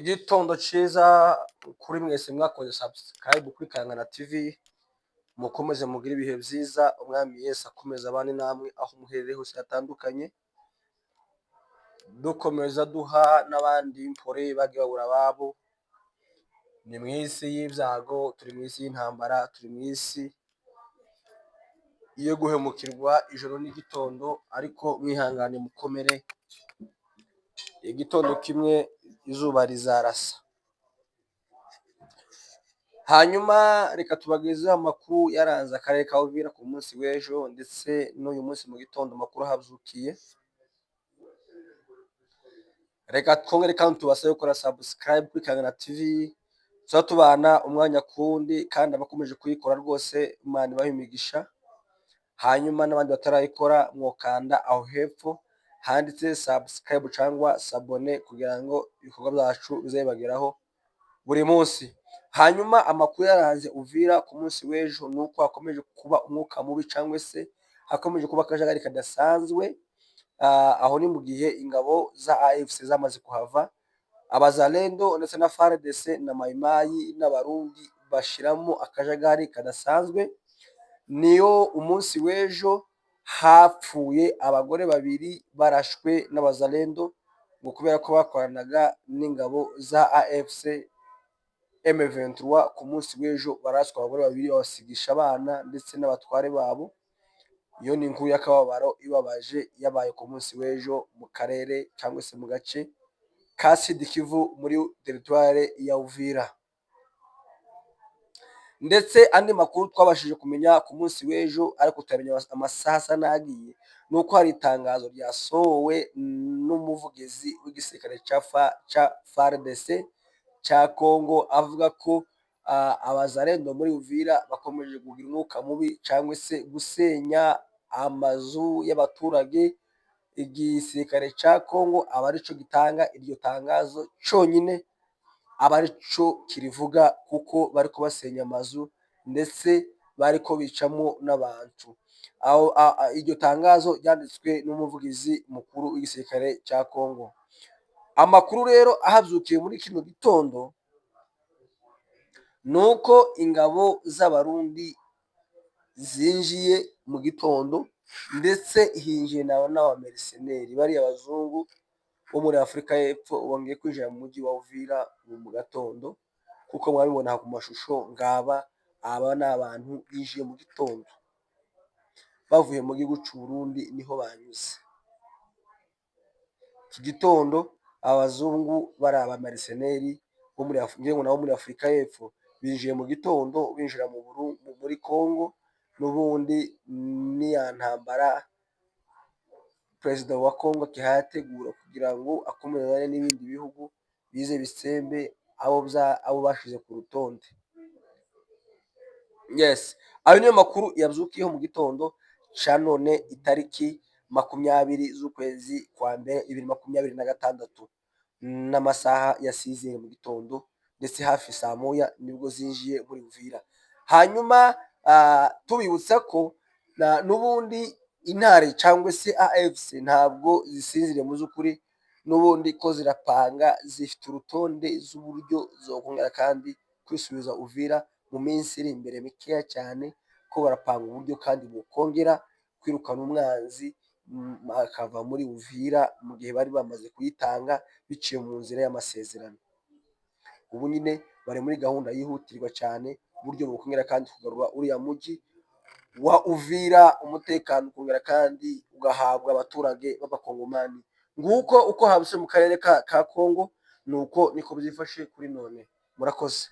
Igitondo ciza kuri mwese mwakoze subscribe kuri Kangana TV, mukomeze mugire ibihe vyiza, umwami Yesu akomeze abane namwe aho muherereye hose hatandukanye, dukomeza duha n'abandi mpore bagiye babura ababo. Ni mw'isi y'ivyago, turi mw'isi y'intambara, turi mw'isi iyo guhemukirwa ijoro n'igitondo, ariko mwihangane mukomere, igitondo kimwe izuba rizarasa. Hanyuma reka tubagezeho amakuru yaranze akarere ka Uvira ku munsi w'ejo ndetse n'uyu munsi mu gitondo amakuru ahavyukiye. Reka twongere kandi tubasabe gukora subscribe kuri Kangana TV, tuza tubana umwanya kuwundi, kandi abakomeje kuyikora rwose Imana ibahe imigisha. Hanyuma n'abandi batarayikora mwokanda aho hepfo handitse subscribe cyangwa sabone kugira ngo ibikorwa byacu bizabageraho buri munsi. Hanyuma amakuru yaranze Uvira ku munsi w'ejo nuko hakomeje kuba umwuka mubi cyangwa se hakomeje kuba akajagari kadasanzwe. Aho ni mu gihe ingabo za AFC zamaze kuhava, abazalendo ndetse na FARDC na mayimayi n'abarundi bashiramo akajagari kadasanzwe. Niyo umunsi w'ejo hapfuye abagore babiri barashwe n'abazalendo ngo kubera ko bakoranaga n'ingabo za AFC M23. Ku munsi w'ejo baraswa abagore babiri babasigisha abana ndetse n'abatware babo. Iyo ni inkuru y'akababaro ibabaje yabaye ku munsi w'ejo mu karere cyangwa se mu gace ka Sud Kivu muri teritware ya Uvira. Ndetse andi makuru twabashije kumenya ku munsi w'ejo ariko tutamenya amasaha asa n'agiye, nuko hari itangazo ryasohowe n'umuvugizi w'igisirikare ca FARDC ca Congo avuga ko abazalendo muri Uvira bakomeje kugira umwuka mubi cyangwa se gusenya amazu y'abaturage. Igisirikare ca Congo aba arico gitanga iryo tangazo conyine, aba arico kirivuga kuko bariko basenya amazu ndetse bariko bicamo n'abantu. Aho iryo tangazo ryanditswe n'umuvugizi mukuru w'igisirikare ca Congo. Amakuru rero ahavyukiye muri kino gitondo nuko ingabo z'abarundi zinjiye mu gitondo ndetse hinjiye n'abamerceneri bari abazungu bo muri Afurika y'Epfo bongeye kwinjira mu mujyi wa Uvira mu gatondo, kuko mwabibona ku mashusho ngaba. Aba ni abantu binjiye mu gitondo bavuye mu gihugu c'u Burundi, niho banyuze. Iki gitondo abazungu bari abamerceneri bo muri Afurika y'Epfo binjiye mu gitondo, binjira muri Congo. N'ubundi ni ya ntambara perezida wa Congo akihategura kugira ngo akomerane n'ibindi bihugu bize bisembe abo bashize ku rutonde. Yes, ayo niyo makuru yavyukiyeho mu gitondo ca none itariki 20 z'ukwezi kwa mbere 2026 n'amasaha ya 6 mu gitondo, ndetse hafi saa moya nibwo zinjiye muri Uvira. Hanyuma tubibutsa ko n'ubundi intare cyangwa se AFC ntabwo zisinziriye mu z'ukuri, n'ubundi ko zirapanga, zifite urutonde z'uburyo zokongera kandi kwisubiza Uvira mu minsi iri imbere mikeya cyane, ko barapanga uburyo kandi bukongera kwirukana umwanzi akava muri Uvira mu gihe bari bamaze kuyitanga biciye mu nzira y'amasezerano. Ubu nyine bari muri gahunda yihutirwa cyane uburyo bukongera kandi kugarura uriya mujyi wa Uvira, umutekano ukongera kandi ugahabwa abaturage b'abakongomani. Nguko uko habise mu karere ka Congo, nuko niko byifashe kuri none. Murakoze.